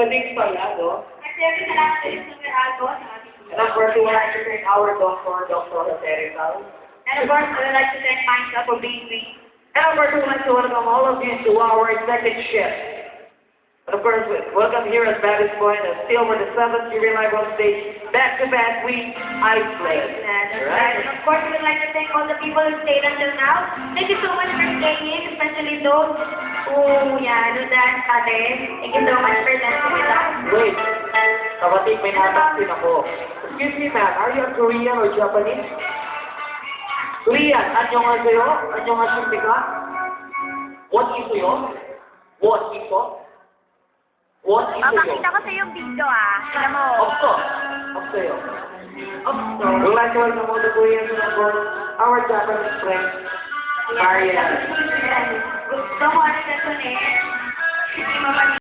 Colleagues pala, no? Kasi salamat sa inyong numerado sa ating And of course, we would like to thank our doctor, Dr. Jose Rizal. And of course, I would like to thank myself for being me. And of course, we would like to welcome all of you to our second shift. And of course, welcome here at Baptist Point and still for the 7th Jury Live on stage, back-to-back week, Iceland. That's right. And of course, we would like to thank all the people who stayed until now. Thank you so much for staying, especially those who, dance natin. Thank you so much for dancing with us. Wait, kapatid, may nataksin ako. Excuse me, ma'am, are you a Korean or Japanese? Korean, anyo nga sa'yo? Anyo nga sa'yo ka? What isuyo? What iso? What isuyo? Pakita ko sa yung video Alam mo. Opso. Opsoyo. Opso. We'd like to welcome all the Koreans and of course, our Japanese friends, Marian.